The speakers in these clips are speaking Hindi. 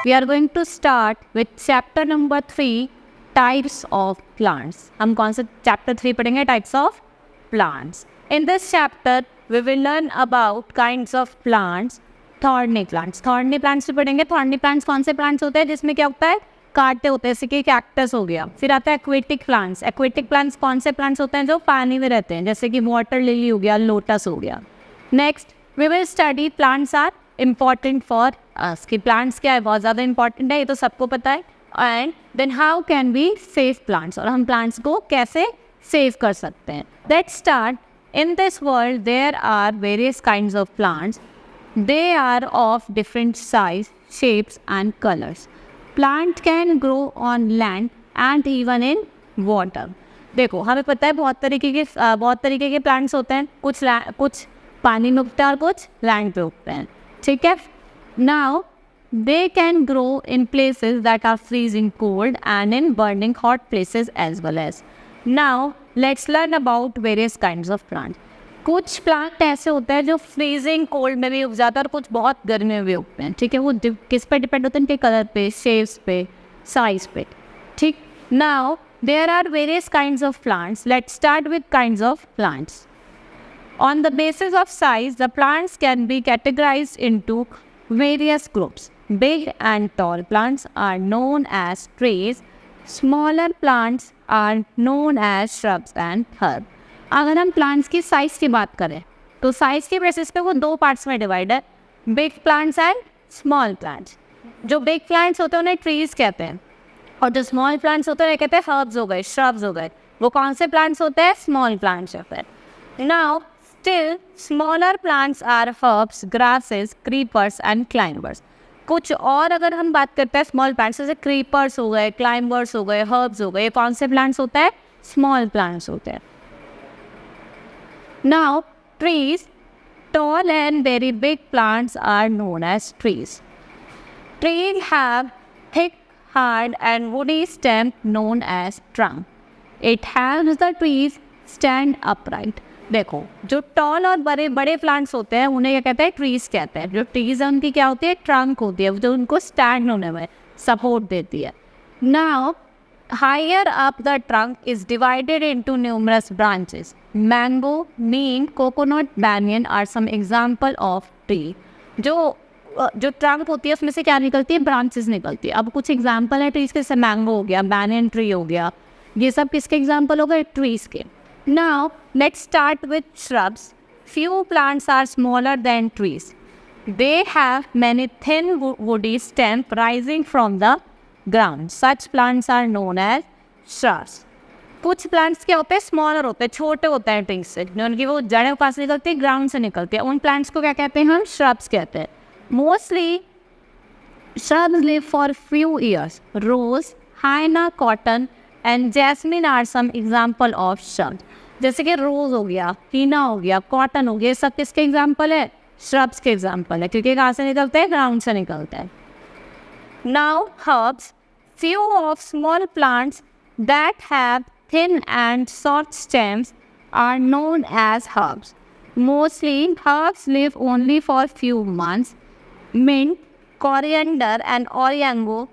We are going to start with chapter number 3, types of plants. हम कौन सा chapter 3 पढ़ेंगे? Types of plants. In this chapter, we will learn about kinds of plants. Thorny plants. Thorny plants भी पढ़ेंगे. Thorny plants कौन से plants होते हैं जिसमें क्या होता है? काटते होते हैं, जैसे कि कैक्टस हो गया. फिर आता है एक्वेटिक प्लांट्स. एक्वेटिक प्लांट्स कौन से प्लांट्स होते हैं जो पानी में रहते हैं, जैसे कि वाटर लिली हो गया, लोटस हो गया. Next we will study plants are important for us. कि प्लांट्स क्या है, बहुत ज़्यादा इंपॉर्टेंट है, ये तो सबको पता है. And then how can we save plants, और हम प्लांट्स को कैसे सेव कर सकते हैं. Let's start. In this world there are various kinds of plants. They are of different size, shapes and colours. Plant can grow on land and even in water. देखो हमें पता है बहुत तरीके के प्लांट्स होते हैं. कुछ पानी में उगते हैं और कुछ लैंड पे उगते हैं. ठीक है. Now they can grow in places that are freezing cold and in burning hot places as well as. Now let's learn about various kinds of plant. कुछ प्लांट ऐसे होते हैं जो फ्रीजिंग कोल्ड में भी उग जाता है और कुछ बहुत गर्मी में भी उगते हैं. ठीक है. वो किस पे डिपेंड होते हैं? इनके कलर पे, शेप्स पे, साइज पे. ठीक. Now there are various kinds of plants. Let's start with kinds of plants. On the basis of size, the plants can be categorized into various groups. Big and tall plants are known as trees. Smaller plants are known as shrubs and herbs. अगर हम प्लांट्स की साइज़ की बात करें तो साइज़ के बेसिस पे वो दो पार्ट्स में डिवाइड है, big plants and small plants. जो बिग प्लांट्स होते हैं उन्हें ट्रीज कहते हैं, और जो स्मॉल प्लांट्स होते हैं उन्हें कहते हैं हर्ब्स हो गए, श्रब्स हो गए. वो कौन से प्लांट्स होते हैं? स्मॉल प्लांट्स होते हैं. Now Still, smaller plants are herbs, grasses, creepers and climbers. कुछ और अगर हम बात करते हैं स्मॉल प्लांट्स, जैसे क्रीपर्स हो गए, क्लाइंबर्स हो गए, हर्ब्स हो गए, कौन से प्लांट्स होते हैं? स्मॉल प्लांट्स होते हैं. Now, trees, tall and very big plants are known as trees. Trees have thick, hard and woody stem known as trunk. It helps the trees stand upright. देखो जो टॉल और बड़े बड़े प्लांट्स होते हैं उन्हें क्या कहते हैं? ट्रीज कहते हैं. जो ट्रीज है उनकी क्या होती है? ट्रंक होती है, जो उनको स्टैंड होने में सपोर्ट देती है. Now higher up the trunk is divided into numerous branches. Mango, neem, coconut, banyan are some example of tree. जो ट्रंक होती है उसमें से क्या निकलती है? ब्रांचेस निकलती है. अब कुछ एग्जाम्पल है ट्रीज के, जैसे मैंगो हो गया, बैनियन ट्री हो गया. ये सब किसके एग्जाम्पल हो गए? ट्रीज के. Now, let's start with shrubs. Few plants are smaller than trees. They have many thin woody stems rising from the ground. Such plants are known as shrubs. कुछ प्लांट्स क्या होते हैं? स्मॉलर होते हैं, छोटे होते हैं ट्रीज से. उनकी वो जड़ें पास निकलती है, ग्राउंड से निकलती है. उन प्लांट्स को क्या कहते हैं? हम श्रब्स कहते हैं. Mostly shrubs live for few years. Rose, hyena, cotton and jasmine are some example of shrubs. जैसे कि रोज हो गया, हीना हो गया, कॉटन हो गया, ये सब किसके एग्जाम्पल है? श्रब्स के एग्जाम्पल है, क्योंकि कहाँ से निकलते हैं? ग्राउंड से निकलते हैं. Now herbs. Few of small plants that have thin and soft stems are known as herbs. Mostly herbs live only for few months. Mint, coriander and ओरिएंगो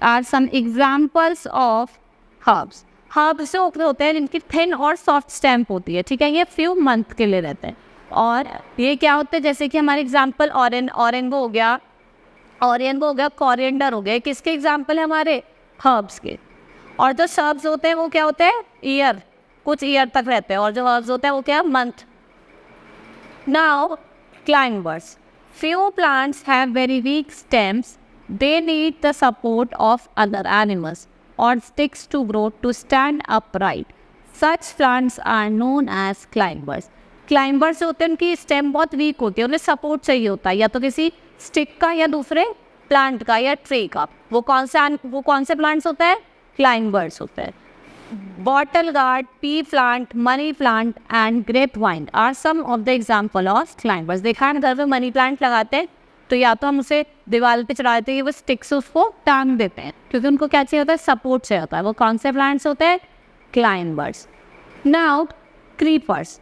are some examples of herbs. Herbs जो होते हैं जिनकी थिन और सॉफ्ट स्टैम्प होती है. ठीक है. ये फ्यू मंथ के लिए रहते हैं. और ये क्या होते हैं? जैसे कि हमारे एग्जांपल ऑरेंगो हो गया, कोरिएंडर हो गया. किसके एग्जांपल है? हमारे हर्ब्स के. और जो श्रब्स होते हैं वो क्या होते हैं? ईयर, कुछ ईयर तक रहते हैं. और जो हर्ब्स होते हैं वो क्या? Month. Now climbers. Few plants have very weak stems. They need the support of other animals or sticks to grow to stand upright. Such plants are known as climbers. Climbers होते हैं उनकी स्टेम बहुत वीक होती है, उन्हें सपोर्ट चाहिए होता है, या तो किसी स्टिक का या दूसरे प्लांट का या ट्री का. वो कौन से प्लांट्स होते हैं? क्लाइंबर्स होते हैं. Bottle gourd, pea plant, money plant and grape vine are some of the example of climbers. देखा है घर में मनी प्लांट लगाते हैं तो या तो हम उसे दीवार पे चढ़ा देते हैं, वो स्टिक्स उसको टांग देते हैं, क्योंकि उनको क्या चाहिए होता है? सपोर्ट चाहिए होता है. वो कौन से प्लांट्स होते हैं? Climbers. Now creepers.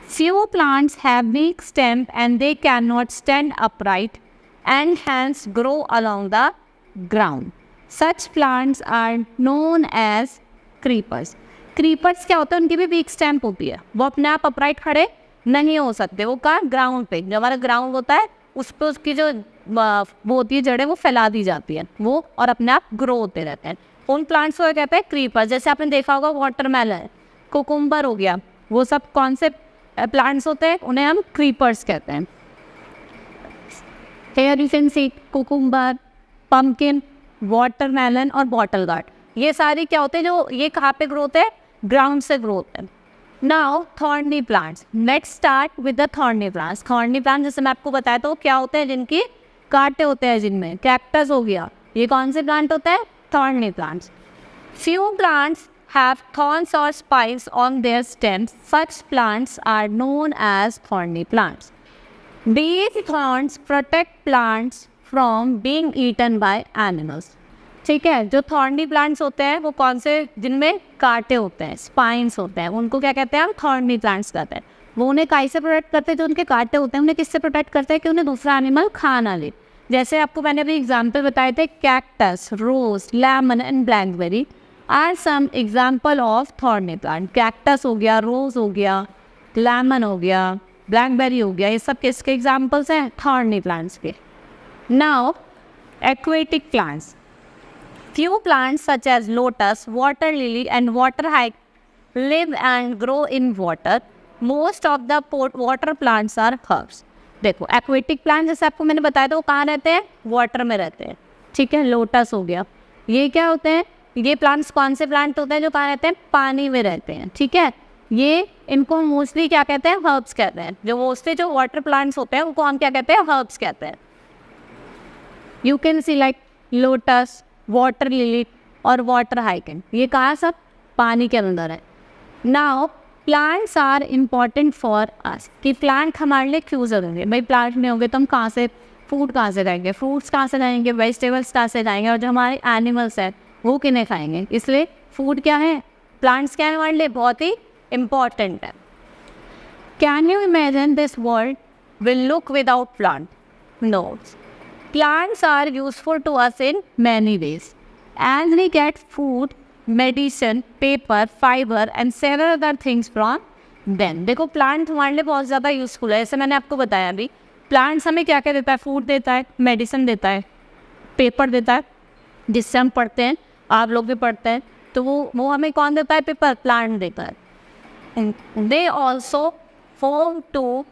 Few plants have weak stem and they cannot stand upright. and hence grow along the ground. Such plants are known as creepers. Creepers क्या होता है, उनकी भी वीक स्टेम्प होती है, वो अपने आप अपराइट खड़े नहीं हो सकते, वो कहाँ ग्राउंड पे, जो हमारा ग्राउंड होता है उस पर उसकी जो वो होती है जड़ें वो फैला दी जाती है वो, और अपने आप ग्रो होते रहते हैं। उन प्लांट्स को कहते हैं क्रीपर्स। जैसे आपने देखा होगा वाटरमेलन, कुकुम्बर हो गया, वो सब कौन से प्लांट्स होते हैं, उन्हें हम क्रीपर्स कहते हैं। Here you can see cucumber, pumpkin, watermelon और बॉटल गार्ड, ये सारी क्या होते हैं, जो ये कहाँ पे ग्रो होते हैं, ग्राउंड से ग्रो होते हैं। Now thorny plants, let's start with the thorny plants. Thorny plant जैसे मैं आपको बताया तो क्या होते हैं, जिनकी कांटे होते हैं, जिनमें कैक्टस हो गया, ये कौन से प्लांट होते हैं, thorny plants. Few plants have thorns or spines on their stems. Such plants are known as thorny plants. These thorns protect plants from being eaten by animals. ठीक है, जो थॉर्नी प्लांट्स होते हैं वो कौन से, जिनमें कांटे होते हैं, स्पाइंस होते हैं, उनको क्या कहते हैं, हम थॉर्नी प्लांट्स कहते हैं। वो उन्हें काई से प्रोटेक्ट करते हैं, जो उनके कांटे होते हैं उन्हें किससे प्रोटेक्ट करते हैं, कि उन्हें दूसरा एनिमल खा ना ले। जैसे आपको मैंने अभी एग्जाम्पल बताए थे, cactus, rose, lemon and blackberry are some example of thorny plant. Cactus हो गया, रोज हो गया, लेमन हो गया, ब्लैकबेरी हो गया, ये सब किसके एग्जाम्पल्स हैं, थॉर्नी प्लांट्स के। Now aquatic plants, few plants such as lotus, water lily and water hyacinth live and grow in water. Most of the water plants are herbs. देखो एक्वेटिक प्लांट जैसे आपको मैंने बताया था वो कहाँ रहते हैं, वाटर में रहते हैं। ठीक है, लोटस हो गया, ये क्या होते हैं, ये प्लांट्स कौन से प्लांट होते हैं, जो कहाँ रहते हैं, पानी में रहते हैं। ठीक है, ये इनको मोस्टली क्या कहते हैं, हर्ब्स कहते हैं। जो मोस्टली जो वाटर प्लांट्स होते हैं उनको हम क्या कहते हैं, हर्ब्स कहते हैं। You can see like lotus, water lily और वाटर हाइकिंग, ये कहाँ सब पानी के अंदर है। Now plants are important for us, कि प्लांट हमारे लिए क्यों ज़रूरी है। भाई प्लांट नहीं होंगे तो हम कहाँ से फूड कहाँ से खाएंगे, फ्रूट्स कहाँ से खाएंगे, वेजिटेबल्स कहाँ से खाएंगे, और जो हमारे एनिमल्स हैं वो किन्हें खाएंगे। इसलिए फूड क्या है, प्लांट्स क्या है हमारे लिए, बहुत ही इम्पॉर्टेंट है। Can you imagine this world will look without plant? No. Plants are useful to us in many ways. As we get food, medicine, paper, fiber and several other things from them. देखो प्लांट हमारे लिए बहुत ज़्यादा यूज़फुल है। जैसे मैंने आपको बताया अभी, प्लांट्स हमें क्या क्या देता है, फूड देता है, मेडिसिन देता है, पेपर देता है जिससे हम पढ़ते हैं, आप लोग भी पढ़ते हैं, तो वो हमें कौन देता है, पेपर, प्लांट देता है। They also home to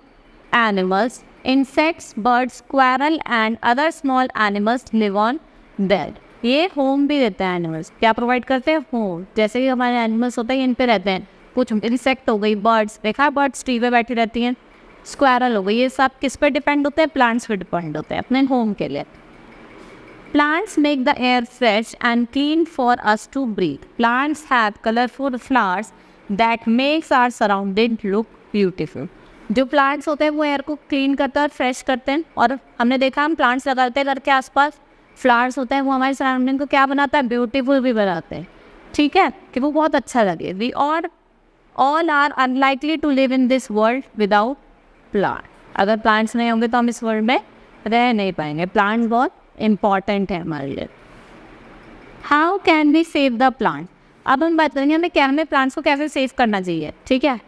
animals. Insects, birds, squirrel and other small animals live on there. ये होम भी देते हैं एनिमल्स, क्या प्रोवाइड करते हैं, होम। जैसे कि हमारे एनिमल्स होते हैं इन पे रहते हैं, कुछ इंसेक्ट हो गई, बर्ड्स, देखा है बर्ड्स ट्री पे बैठी रहती हैं, स्क्वायरल हो गई, ये सब किस पे डिपेंड होते हैं, प्लांट्स पे डिपेंड होते हैं अपने होम के लिए। Plants make the air fresh and clean for us to breathe. Plants have colorful flowers that makes our surroundings look beautiful. जो प्लांट्स होते हैं वो एयर को क्लीन करते हैं और फ्रेश करते हैं, और हमने देखा हम प्लांट्स लगाते हैं घर के आसपास, फ्लावर्स होते हैं वो हमारे सराउंडिंग को क्या बनाता है, ब्यूटीफुल भी बनाते हैं। ठीक है, कि वो बहुत अच्छा लगे। We all are unlikely to live in this world without plant. अगर प्लांट्स नहीं होंगे तो हम इस वर्ल्ड में रह नहीं पाएंगे। प्लांट्स बहुत इंपॉर्टेंट है हमारे लिए। How can we save the plant? अब हम बात करेंगे हमें प्लांट्स को कैसे सेव करना चाहिए। ठीक है,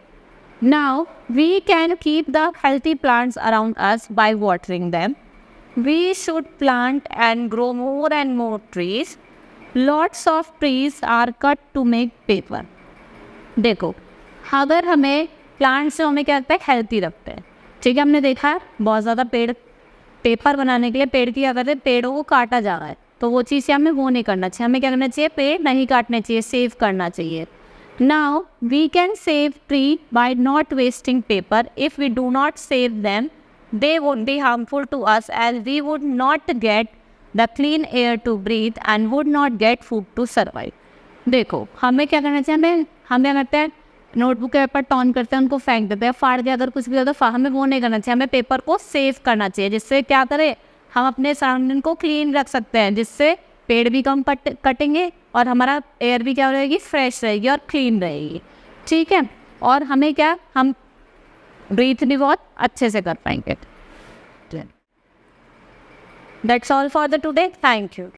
now we can keep the healthy plants around us by watering them. We should plant and grow more and more trees. Lots of trees are cut to make paper. देखो, अगर हमें प्लांट्स से हमें क्या लगता है, हेल्थी रखते हैं। ठीक है, हमने देखा है बहुत ज़्यादा पेपर बनाने के लिए पेड़ की क्या करते हैं, पेड़ों को काटा जा रहा है, तो वो चीज़ से हमें वो नहीं करना चाहिए। हमें क्या करना चाहिए, पेड़ नहीं काटने चाहिए, सेव करना चाहिए। Now we can save tree by not wasting paper. If we do not save them, they would be harmful to us as we would not get the clean air to breathe and would not get food to survive. देखो हमें क्या करना चाहिए, हम क्या करते हैं, नोटबुक के पेपर टॉन करते हैं, उनको फेंक देते हैं, फाड़ के अगर कुछ भी होता है, हमें वो नहीं करना चाहिए। हमें पेपर को सेव करना चाहिए, जिससे क्या करें, हम अपने सराउंडिंग को क्लीन रख सकते हैं, जिससे पेड़ भी कम कटेंगे और हमारा एयर भी क्या रहेगी, फ्रेश रहेगी और क्लीन रहेगी। ठीक है, और हमें क्या, हम ब्रीथ भी बहुत अच्छे से कर पाएंगे। That's all for the today. Thank you.